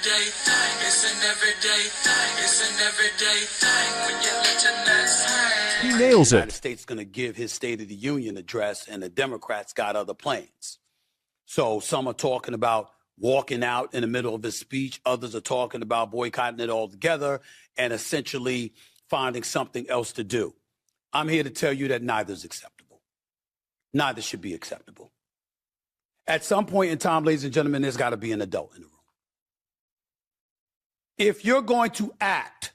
everyday thing. It's an everyday thing. It's an everyday thing when you let your nuts hang. He nails The United it. States is going to give his State of the Union address, and the Democrats got other plans. So some are talking about walking out in the middle of his speech. Others are talking about boycotting it altogether and essentially finding something else to do. I'm here to tell you that neither is acceptable. Neither should be acceptable. At some point in time, ladies and gentlemen, there's got to be an adult in the room. If you're going to act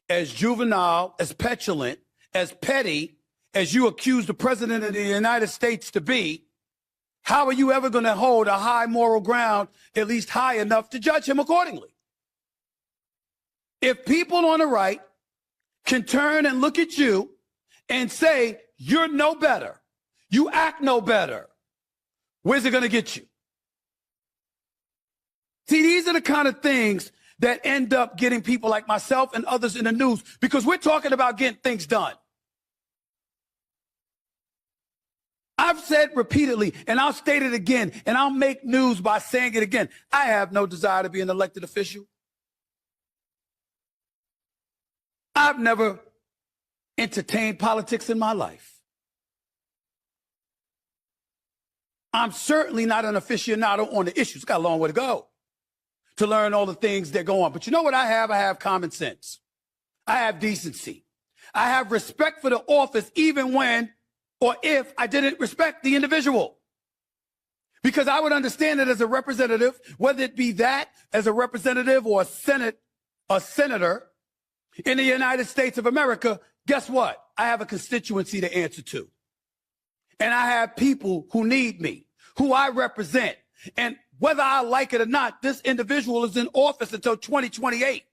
as juvenile, as petulant, as petty, as you accuse the president of the United States to be, how are you ever going to hold a high moral ground, at least high enough to judge him accordingly? If people on the right can turn and look at you and say, you're no better, you act no better, where's it going to get you? See, these are the kind of things that end up getting people like myself and others in the news because we're talking about getting things done. I've said repeatedly, and I'll state it again, and I'll make news by saying it again. I have no desire to be an elected official. I've never entertained politics in my life. I'm certainly not an aficionado on the issues. Got a long way to go to learn all the things that go on. But you know what I have? I have common sense. I have decency. I have respect for the office even when or if I didn't respect the individual. Because I would understand it as a representative, whether it be that as a representative or a senator in the United States of America, guess what? I have a constituency to answer to. And I have people who need me, who I represent. And whether I like it or not, this individual is in office until 2028.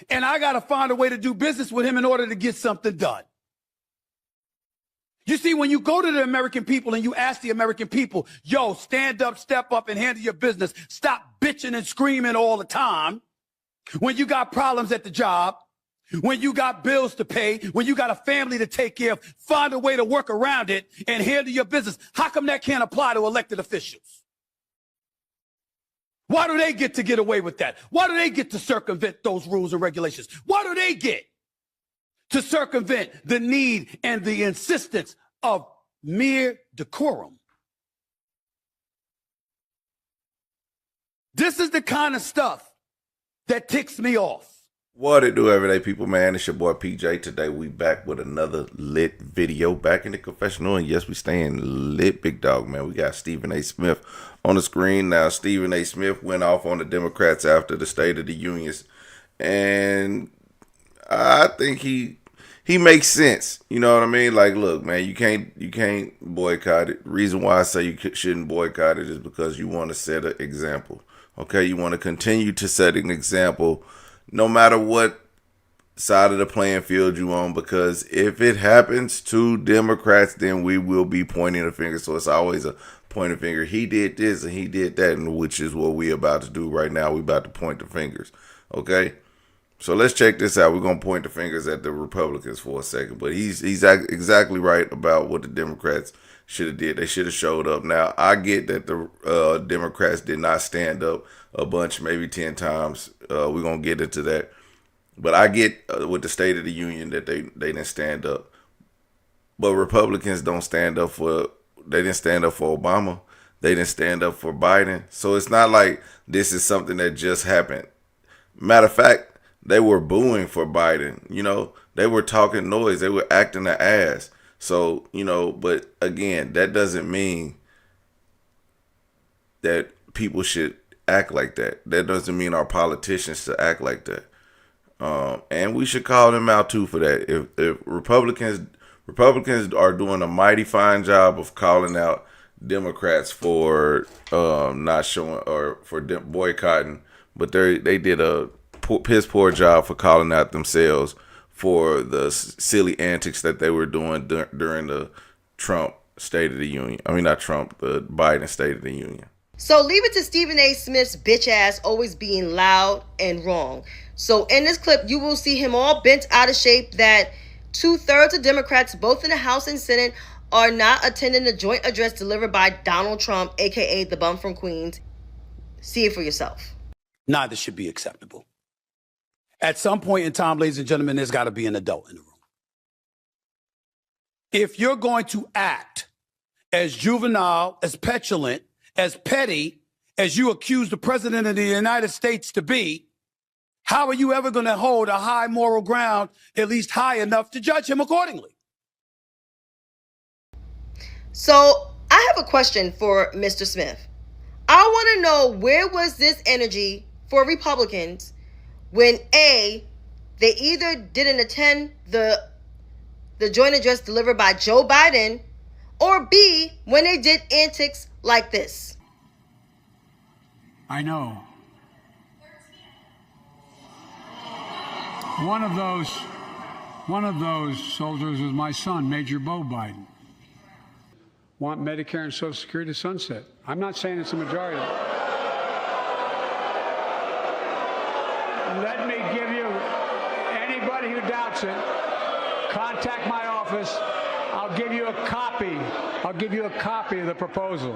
And I got to find a way to do business with him in order to get something done. You see, when you go to the American people and you ask the American people, yo, stand up, step up, and handle your business. Stop bitching and screaming all the time. When you got problems at the job, when you got bills to pay, when you got a family to take care of, find a way to work around it and handle your business. How come that can't apply to elected officials? Why do they get away with that? Why do they get to circumvent those rules and regulations? Why do they get to circumvent the need and the insistence of mere decorum? This is the kind of stuff that ticks me off. What it do, everyday people, man? It's your boy PJ. Today we back with another lit video, back in the confessional, and yes, we staying lit, big dog, man. We got Stephen A. Smith on the screen now. Stephen A. Smith went off on the Democrats after the State of the Union, and I think he makes sense. You know what I mean? Like, look, man, you can't boycott it. Reason why I say you shouldn't boycott it is because you want to set an example. Okay, you want to continue to set an example no matter what side of the playing field you on, because if it happens to Democrats, then we will be pointing a finger. So it's always a point a finger. He did this and he did that, and which is what we about to do right now. We about to point the fingers. Okay, so let's check this out. We're gonna point the fingers at the Republicans for a second, but he's exactly right about what the Democrats should have did. They should have showed up. Now, I get that the Democrats did not stand up a bunch, maybe 10 times. We're going to get into that. But I get with the State of the Union that they didn't stand up. But Republicans don't stand up for, they didn't stand up for Obama. They didn't stand up for Biden. So it's not like this is something that just happened. Matter of fact, they were booing for Biden. You know, they were talking noise. They were acting the ass. So, you know, but again, that doesn't mean that people should act like that. That doesn't mean our politicians should act like that. And we should call them out too for that. If Republicans are doing a mighty fine job of calling out Democrats for not showing or for boycotting, but they did a piss poor job for calling out themselves for the silly antics that they were doing during the Trump State of the Union. I mean, not Trump, the Biden State of the Union. So leave it to Stephen A. Smith's bitch ass always being loud and wrong. So in this clip, you will see him all bent out of shape that 2/3 of Democrats, both in the House and Senate, are not attending the joint address delivered by Donald Trump, aka the bum from Queens. See it for yourself. neither should be acceptable. At some point in time, ladies and gentlemen, there's got to be an adult in the room. If you're going to act as juvenile, as petulant, as petty as you accuse the president of the United States to be, how are you ever going to hold a high moral ground, at least high enough to judge him accordingly? So I have a question for Mr. Smith. I want to know, where was this energy for Republicans when A, they either didn't attend the joint address delivered by Joe Biden, or B, when they did antics like this? I know. One of those soldiers was my son, Major Bo Biden. Want Medicare and Social Security to sunset. I'm not saying it's a majority. Let me give you, anybody who doubts it, contact my office. I'll give you a copy. I'll give you a copy of the proposal.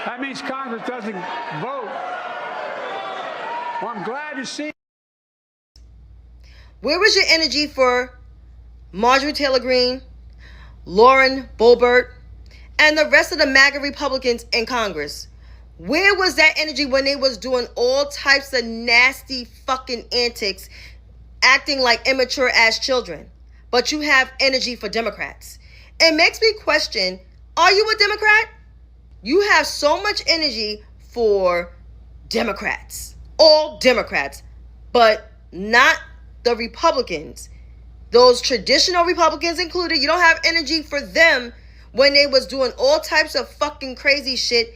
That means Congress doesn't vote. Well, I'm glad to see. Where was your energy for Marjorie Taylor Greene, Lauren Boebert, and the rest of the MAGA Republicans in Congress? Where was that energy when they was doing all types of nasty fucking antics, acting like immature ass children? But you have energy for Democrats. It makes me question, are you a Democrat? You have so much energy for Democrats, all Democrats, but not the Republicans. Those traditional Republicans included. You don't have energy for them when they was doing all types of fucking crazy shit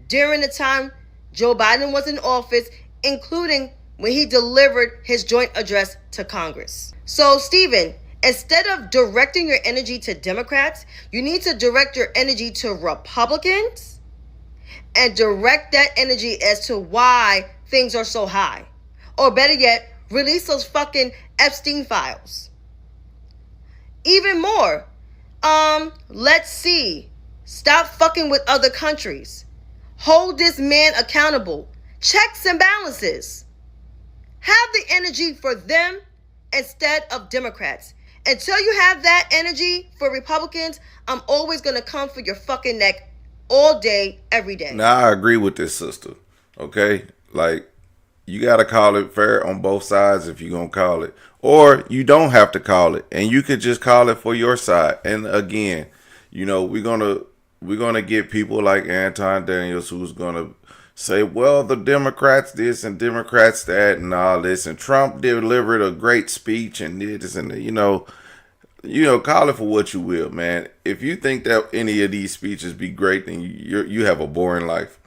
during the time Joe Biden was in office, including when he delivered his joint address to Congress. So, Stephen, instead of directing your energy to Democrats, you need to direct your energy to Republicans and direct that energy as to why things are so high. Or better yet, release those fucking Epstein files. Even more, let's see. Stop fucking with other countries. Hold this man accountable. Checks and balances. Have the energy for them instead of Democrats. Until you have that energy for Republicans, I'm always going to come for your fucking neck all day, every day. Now, I agree with this sister. Okay? Like, you got to call it fair on both sides if you're going to call it. Or you don't have to call it. And you could just call it for your side. And again, you know, we're gonna get people like Anton Daniels who's going to say, well, the Democrats this and Democrats that and all this. And Trump delivered a great speech and this and that, you know, call it for what you will, man. If you think that any of these speeches be great, then you have a boring life.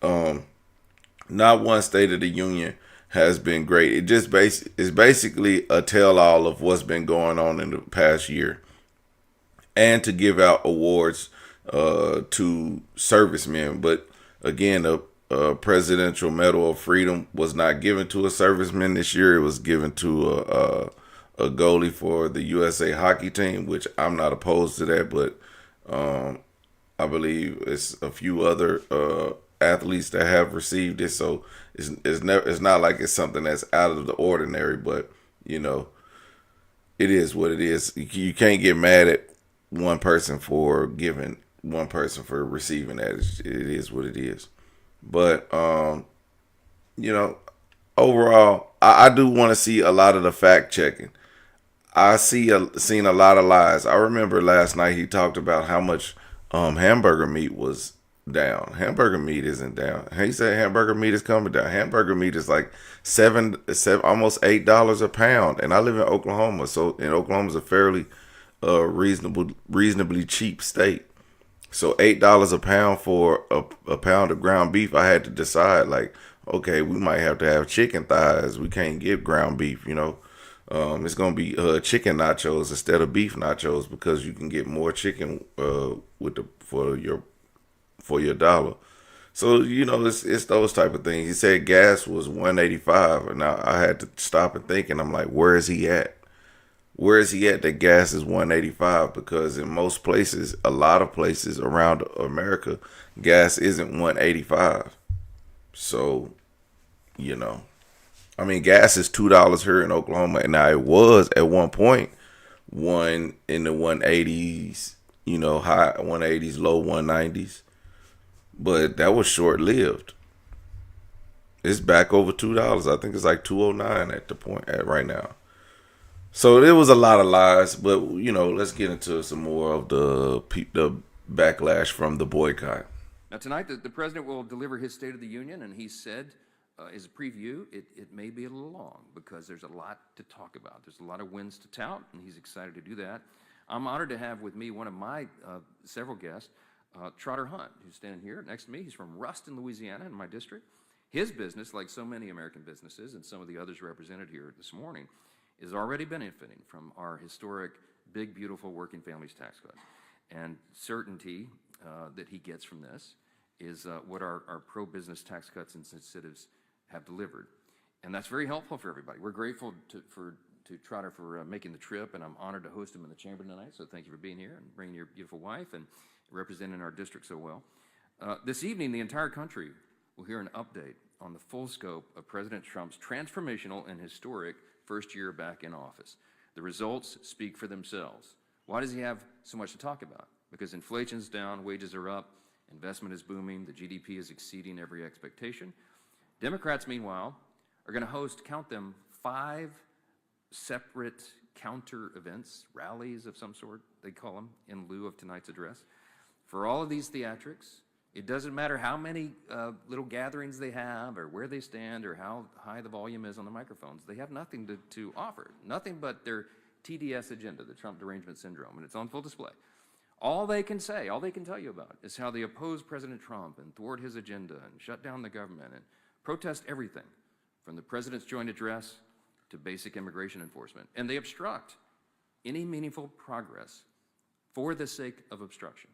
Not one State of the Union has been great. It just is basically a tell-all of what's been going on in the past year, and to give out awards to servicemen. But again, a Presidential Medal of Freedom was not given to a serviceman this year. It was given to a goalie for the USA hockey team, which I'm not opposed to that, but I believe it's a few other athletes that have received it. So it's not like it's something that's out of the ordinary, but you know, it is what it is. You can't get mad at one person for giving, one person for receiving that. It is what it is. But you know, overall, I do want to see a lot of the fact checking. I seen a lot of lies. I remember last night he talked about how much hamburger meat was down. Hamburger meat isn't down. He said hamburger meat is coming down. Hamburger meat is like seven almost $8 a pound. And I live in Oklahoma, so Oklahoma's a fairly reasonably cheap state. So $8 a pound for a pound of ground beef. I had to decide, like, okay, we might have to have chicken thighs. We can't get ground beef, you know. It's gonna be chicken nachos instead of beef nachos, because you can get more chicken for your dollar. So you know, it's those type of things. He said gas was $1.85, and I had to stop and think, and I'm like, where is he at? Where is he at that gas is $1.85? Because in most places, a lot of places around America, gas isn't $1.85. So you know. I mean, gas is $2 here in Oklahoma. And now it was at one point one in the 180s, you know, high 180s, low 190s. But that was short lived. It's back over $2. I think it's like 209 at the point at right now. So there was a lot of lies, but you know, let's get into some more of the backlash from the boycott. Now tonight, the president will deliver his State of the Union, and he said, as a preview, it may be a little long because there's a lot to talk about. There's a lot of wins to tout, and he's excited to do that. I'm honored to have with me one of my several guests, Trotter Hunt, who's standing here next to me. He's from Ruston, Louisiana, in my district. His business, like so many American businesses and some of the others represented here this morning, is already benefiting from our historic, big, beautiful working families tax cut. And certainty that he gets from this is what our pro-business tax cuts and incentives have delivered. And that's very helpful for everybody. We're grateful to Trotter for making the trip, and I'm honored to host him in the chamber tonight, so thank you for being here and bringing your beautiful wife and representing our district so well. This evening, the entire country will hear an update on the full scope of President Trump's transformational and historic first year back in office. The results speak for themselves. Why does he have so much to talk about? Because inflation's down, wages are up, investment is booming, the GDP is exceeding every expectation. Democrats, meanwhile, are going to host, count them, 5 separate counter events, rallies of some sort, they call them, in lieu of tonight's address. For all of these theatrics, it doesn't matter how many little gatherings they have or where they stand or how high the volume is on the microphones. They have nothing to offer, nothing but their TDS agenda, the Trump derangement syndrome, and it's on full display. All they can say, all they can tell you about is how they oppose President Trump and thwart his agenda and shut down the government and protest everything from the president's joint address to basic immigration enforcement. And they obstruct any meaningful progress for the sake of obstruction.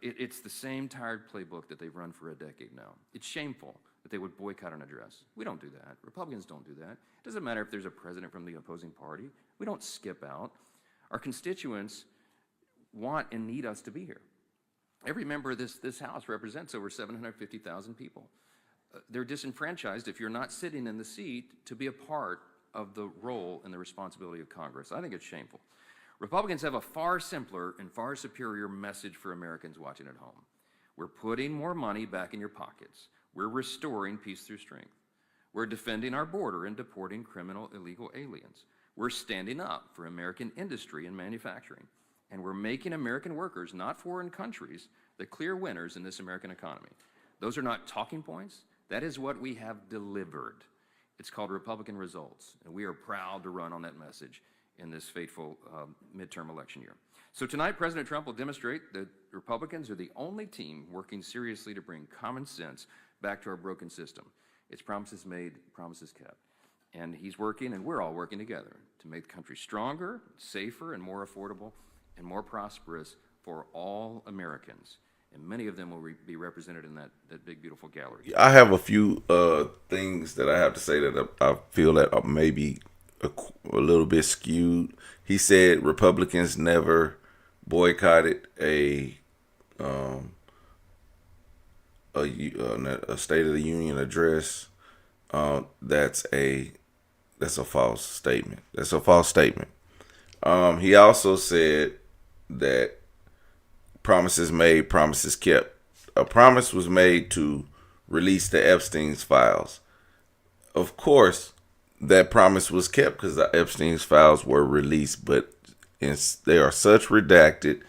It's the same tired playbook that they've run for a decade now. It's shameful that they would boycott an address. We don't do that. Republicans don't do that. It doesn't matter if there's a president from the opposing party. We don't skip out. Our constituents want and need us to be here. Every member of this House represents over 750,000 people. They're disenfranchised if you're not sitting in the seat to be a part of the role and the responsibility of Congress. I think it's shameful. Republicans have a far simpler and far superior message for Americans watching at home. We're putting more money back in your pockets. We're restoring peace through strength. We're defending our border and deporting criminal illegal aliens. We're standing up for American industry and manufacturing. And we're making American workers, not foreign countries, the clear winners in this American economy. Those are not talking points. That is what we have delivered. It's called Republican results, and we are proud to run on that message in this fateful midterm election year. So tonight, President Trump will demonstrate that Republicans are the only team working seriously to bring common sense back to our broken system. It's promises made, promises kept. And he's working, and we're all working together to make the country stronger, safer, and more affordable, and more prosperous for all Americans. And many of them will be represented in that big, beautiful gallery. I have a few things that I have to say that I feel that are maybe a little bit skewed. He said Republicans never boycotted a State of the Union address. That's a false statement. That's a false statement. He also said that promises made, promises kept. A promise was made to release the Epstein's files. Of course, that promise was kept because the Epstein's files were released, but they are such redacted,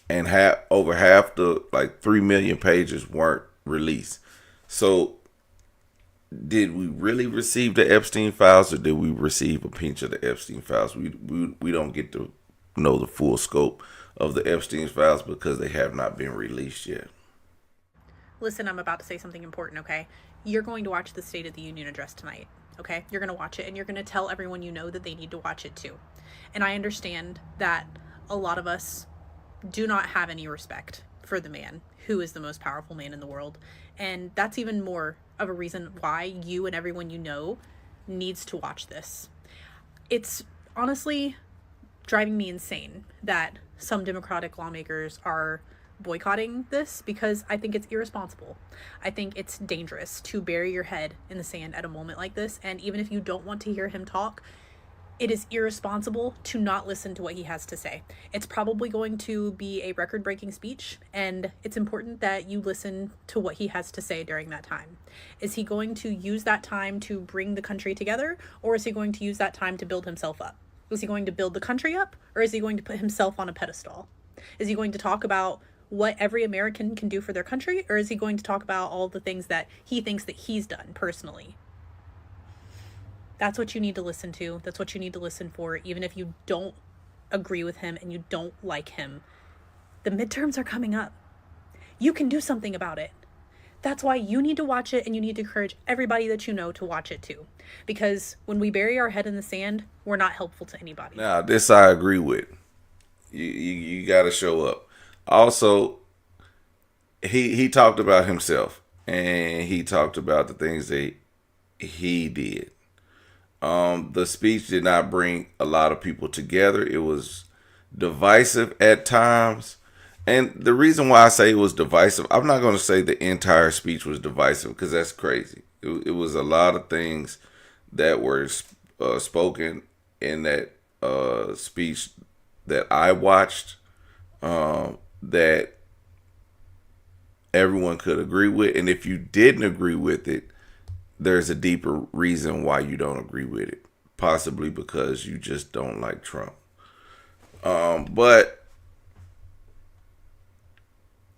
and over half the 3 million pages weren't released. So did we really receive the Epstein files, or did we receive a pinch of the Epstein files? We don't get to know the full scope of the Epstein files because they have not been released yet. Listen, I'm about to say something important, okay? You're going to watch the State of the Union address tonight, okay? You're going to watch it, and you're going to tell everyone you know that they need to watch it too. And I understand that a lot of us do not have any respect for the man who is the most powerful man in the world. And that's even more of a reason why you and everyone you know needs to watch this. It's honestly driving me insane that some Democratic lawmakers are boycotting this because I think it's irresponsible. I think it's dangerous to bury your head in the sand at a moment like this. And even if you don't want to hear him talk, it is irresponsible to not listen to what he has to say. It's probably going to be a record-breaking speech, and it's important that you listen to what he has to say during that time. Is he going to use that time to bring the country together, or is he going to use that time to build himself up? Is he going to build the country up, or is he going to put himself on a pedestal? Is he going to talk about what every American can do for their country, or is he going to talk about all the things that he thinks that he's done personally? That's what you need to listen to. That's what you need to listen for, even if you don't agree with him and you don't like him. The midterms are coming up. You can do something about it. That's why you need to watch it, and you need to encourage everybody that you know to watch it too. Because when we bury our head in the sand, we're not helpful to anybody. Now, this I agree with. You got to show up. Also, he talked about himself, and he talked about the things that he did. The speech did not bring a lot of people together. It was divisive at times. And the reason why I say it was divisive, I'm not going to say the entire speech was divisive because that's crazy. It was a lot of things that were spoken in that speech that I watched that everyone could agree with. And if you didn't agree with it, there's a deeper reason why you don't agree with it. Possibly because you just don't like Trump. But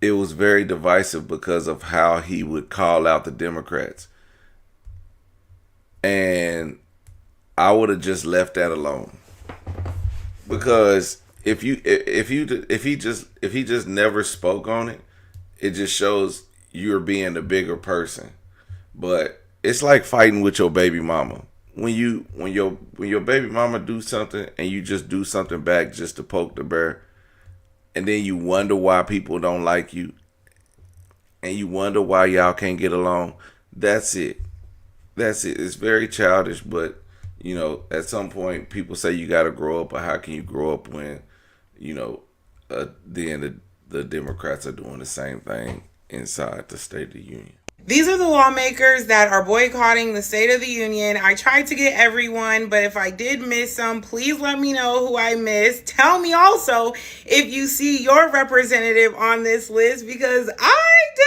it was very divisive because of how he would call out the Democrats. And I would have just left that alone. Because if he just never spoke on it, it just shows you're being the bigger person. But it's like fighting with your baby mama. When your baby mama do something and you just do something back just to poke the bear, and then you wonder why people don't like you, and you wonder why y'all can't get along. That's it. It's very childish, but you know, at some point people say you got to grow up, but how can you grow up when, you know, then the Democrats are doing the same thing inside the State of the Union? These are the lawmakers that are boycotting the State of the Union. I tried to get everyone, but if I did miss some, please let me know who I missed. Tell me also if you see your representative on this list, because I do.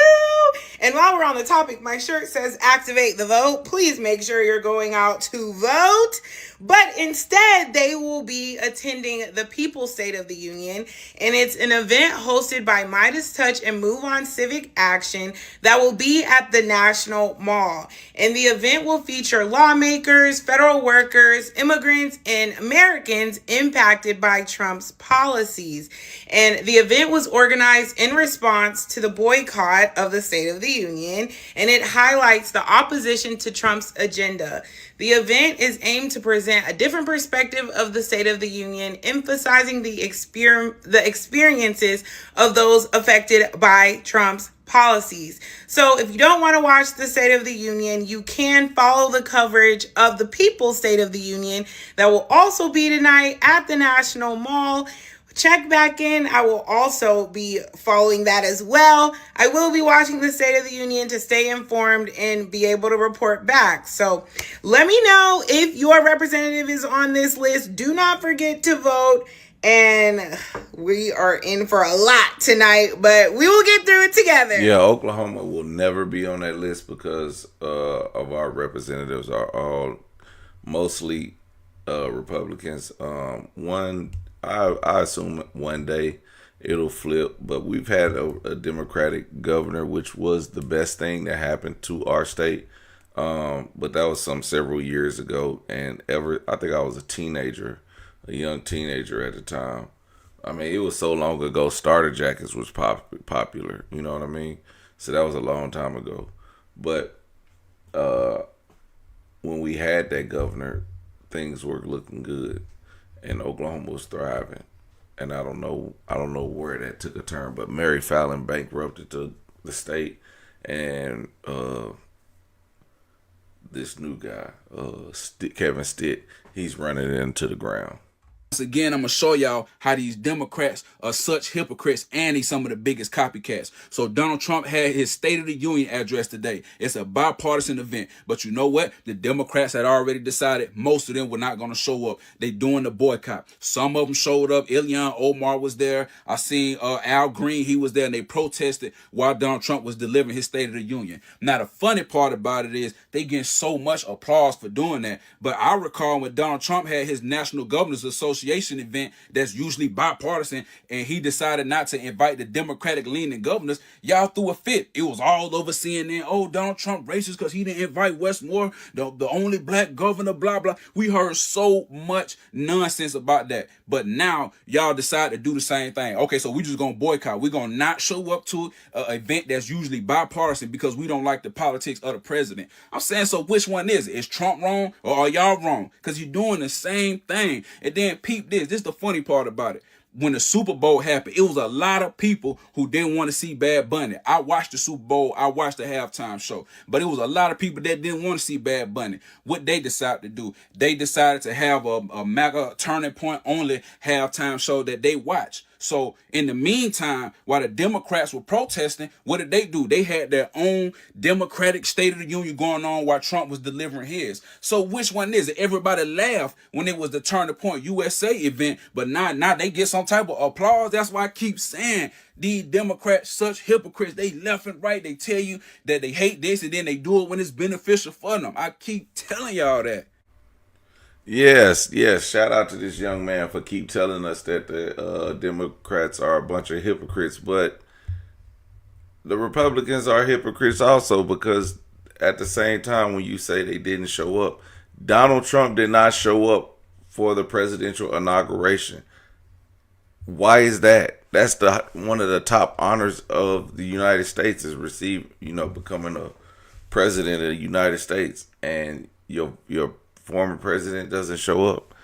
And while we're on the topic, my shirt says activate the vote. Please make sure you're going out to vote. But instead, they will be attending the People's State of the Union, and it's an event hosted by Midas Touch and Move On Civic Action that will be at the National Mall. And the event will feature lawmakers, federal workers, immigrants, and Americans impacted by Trump's policies. And the event was organized in response to the boycott of the State of the Union, and it highlights the opposition to Trump's agenda. The event is aimed to present a different perspective of the State of the Union, emphasizing the experiences of those affected by Trump's policies. So if you don't want to watch the State of the Union, you can follow the coverage of the People's State of the Union that will also be tonight at the National Mall. Check back in. I will also be following that as well. I will be watching the State of the Union to stay informed and be able to report back. So let me know if your representative is on this list. Do not forget to vote. And we are in for a lot tonight, but we will get through it together. Yeah, Oklahoma will never be on that list because of our representatives are all mostly Republicans. I assume one day it'll flip, but we've had a Democratic governor, which was the best thing that happened to our state. But that was several years ago, and I think I was a young teenager at the time. I mean, it was so long ago. Starter jackets was popular. You know what I mean? So that was a long time ago. But when we had that governor, things were looking good, and Oklahoma was thriving. And I don't know where that took a turn, but Mary Fallon bankrupted the state, and this new guy, Kevin Stitt, he's running it into the ground. Again, I'm going to show y'all how these Democrats are such hypocrites and he's some of the biggest copycats. So Donald Trump had his State of the Union address today. It's a bipartisan event. But you know what? The Democrats had already decided most of them were not going to show up. They doing the boycott. Some of them showed up. Ilhan Omar was there. I seen Al Green. He was there, and they protested while Donald Trump was delivering his State of the Union. Now, the funny part about it is they getting so much applause for doing that. But I recall when Donald Trump had his National Governors Association event that's usually bipartisan, and he decided not to invite the Democratic leaning governors, y'all threw a fit. It was all over CNN. Oh, Donald Trump racist because he didn't invite Westmore, the only black governor, blah, blah. We heard so much nonsense about that. But now y'all decide to do the same thing. Okay, so we just gonna boycott. We're gonna not show up to an event that's usually bipartisan because we don't like the politics of the president. I'm saying, so which one is it? Is Trump wrong or are y'all wrong? Because you're doing the same thing. And then peep this. This is the funny part about it. When the Super Bowl happened, it was a lot of people who didn't want to see Bad Bunny. I watched the Super Bowl. I watched the halftime show. But it was a lot of people that didn't want to see Bad Bunny. What they decided to do, they decided to have a mega turning point only halftime show that they watch. So in the meantime, while the Democrats were protesting, what did they do? They had their own Democratic State of the Union going on while Trump was delivering his. So which one is it? Everybody laughed when it was the Turning Point USA event, but now they get some type of applause. That's why I keep saying these Democrats, such hypocrites. They left and right. They tell you that they hate this and then they do it when it's beneficial for them. I keep telling y'all that. Yes. Shout out to this young man for keep telling us that the Democrats are a bunch of hypocrites, but the Republicans are hypocrites also, because at the same time when you say they didn't show up, Donald Trump did not show up for the presidential inauguration. Why is that? That's one of the top honors of the United States is becoming a president of the United States, and your former president doesn't show up.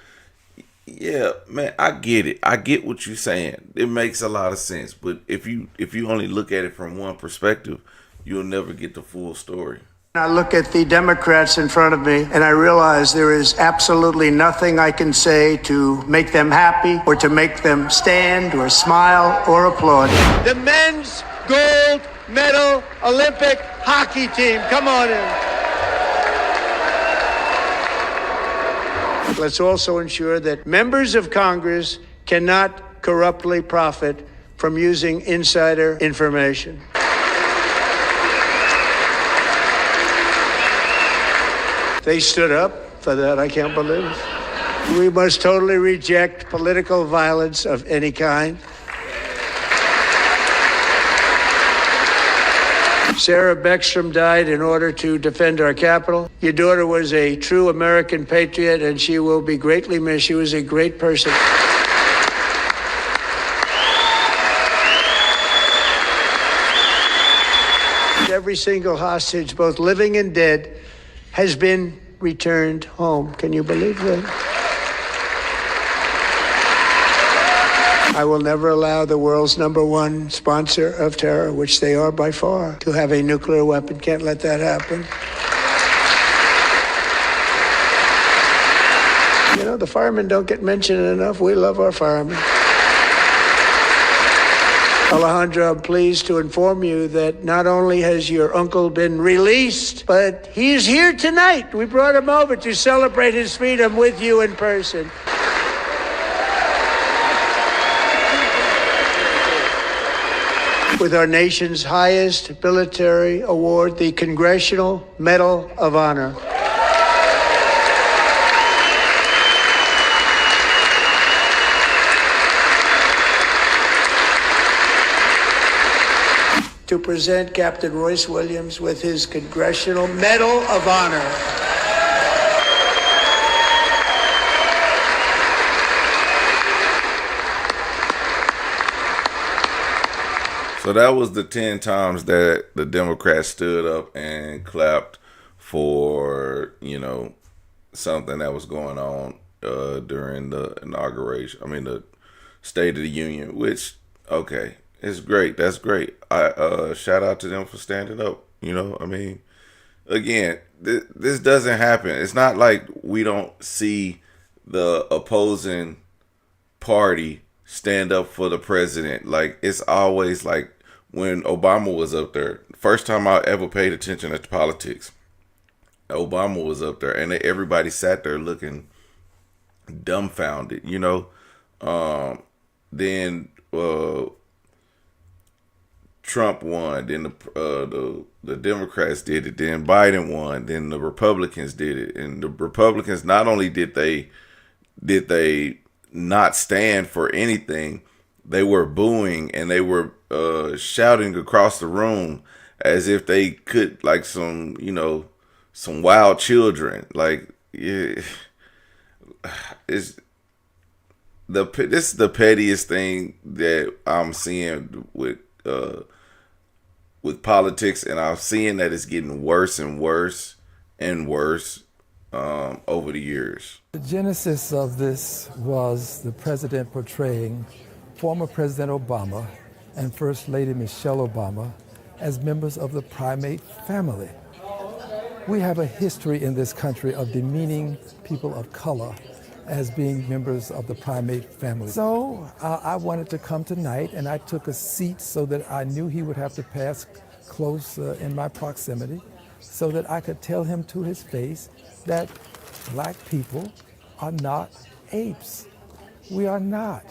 Yeah, man, I get it. I get what you're saying. It makes a lot of sense. But if you only look at it from one perspective, you'll never get the full story. I look at the Democrats in front of me and I realize there is absolutely nothing I can say to make them happy or to make them stand or smile or applaud. The men's gold medal Olympic hockey team. Come on in. Let's also ensure that members of Congress cannot corruptly profit from using insider information. They stood up for that, I can't believe it. We must totally reject political violence of any kind. Sarah Beckstrom died in order to defend our capital. Your daughter was a true American patriot, and she will be greatly missed. She was a great person. Every single hostage, both living and dead, has been returned home. Can you believe that? I will never allow the world's #1 sponsor of terror, which they are by far, to have a nuclear weapon. Can't let that happen. You know, the firemen don't get mentioned enough. We love our firemen. Alejandro, I'm pleased to inform you that not only has your uncle been released, but he is here tonight. We brought him over to celebrate his freedom with you in person. With our nation's highest military award, the Congressional Medal of Honor. To present Captain Royce Williams with his Congressional Medal of Honor. So that was the 10 times that the Democrats stood up and clapped for, something that was going on during the inauguration. I mean, the State of the Union, which, okay, it's great. That's great. I shout out to them for standing up. Again, this doesn't happen. It's not like we don't see the opposing party stand up for the president. Like, it's always like when Obama was up there. First time I ever paid attention to politics, Obama was up there, and everybody sat there looking dumbfounded, you know. Then Trump won. Then the Democrats did it. Then Biden won. Then the Republicans did it. And the Republicans, not only did they not stand for anything, they were booing and they were shouting across the room as if they could, like some, you know, some wild children. Like, yeah, this is the pettiest thing that I'm seeing with politics, and I'm seeing that it's getting worse and worse and worse over the years. The genesis of this was the president portraying former President Obama and First Lady Michelle Obama as members of the primate family. We have a history in this country of demeaning people of color as being members of the primate family. So I wanted to come tonight, and I took a seat so that I knew he would have to pass close in my proximity, so that I could tell him to his face that black people are not apes. We are not.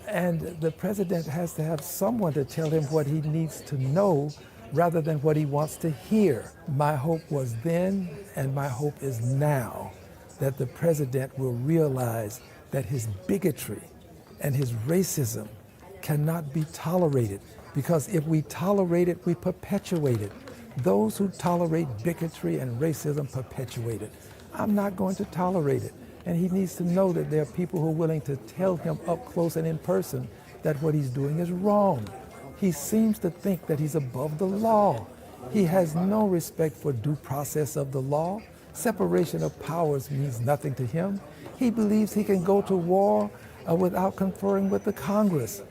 And the president has to have someone to tell him what he needs to know rather than what he wants to hear. My hope was then, and my hope is now, that the president will realize that his bigotry and his racism cannot be tolerated, because if we tolerate it, we perpetuate it. Those who tolerate bigotry and racism perpetuate it. I'm not going to tolerate it. And he needs to know that there are people who are willing to tell him up close and in person that what he's doing is wrong. He seems to think that he's above the law. He has no respect for due process of the law. Separation of powers means nothing to him. He believes he can go to war without conferring with the Congress.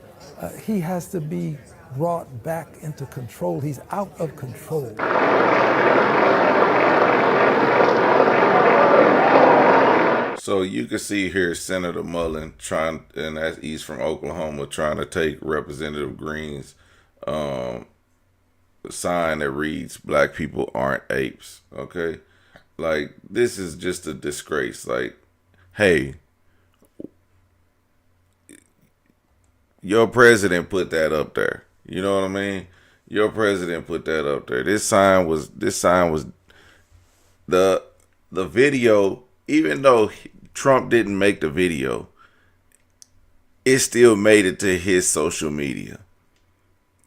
He has to be brought back into control. He's out of control. So you can see here Senator Mullen and he's from Oklahoma, trying to take Representative Green's sign that reads "Black people aren't apes." Okay, like, this is just a disgrace. Like, hey, your president put that up there. You know what I mean? Your president put that up there. This sign was the video. Even though Trump didn't make the video, it still made it to his social media.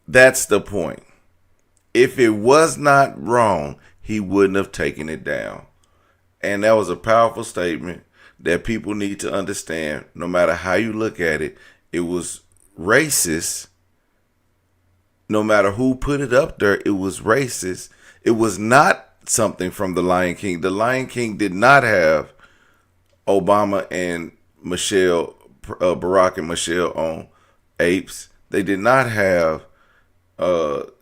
That's the point. If it was not wrong, he wouldn't have taken it down. And that was a powerful statement that people need to understand. No matter how you look at it, it was racist. No matter who put it up there, it was racist. It was not something from The Lion King. The Lion King did not have Obama and Michelle, Barack and Michelle on apes. They did not have Joe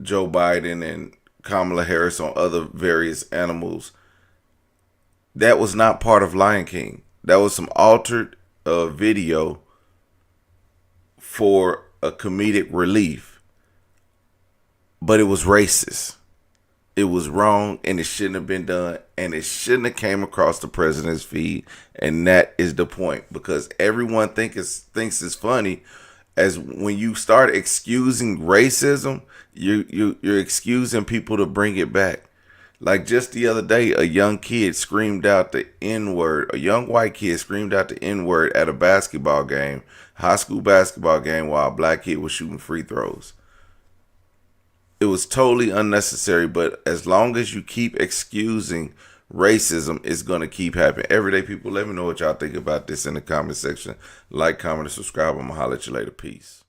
Biden and Kamala Harris on other various animals. That was not part of Lion King. That was some altered video for a comedic relief. But it was racist. It was wrong, and it shouldn't have been done, and it shouldn't have came across the president's feed. And that is the point, because everyone thinks it's funny, as when you start excusing racism, you're excusing people to bring it back. Like, just the other day, a young kid screamed out the N-word. A young white kid screamed out the N-word at a basketball game, high school basketball game, while a black kid was shooting free throws. It was totally unnecessary, but as long as you keep excusing racism, it's going to keep happening. Everyday people, let me know what y'all think about this in the comment section. Like, comment, and subscribe. I'm going to holler at you later. Peace.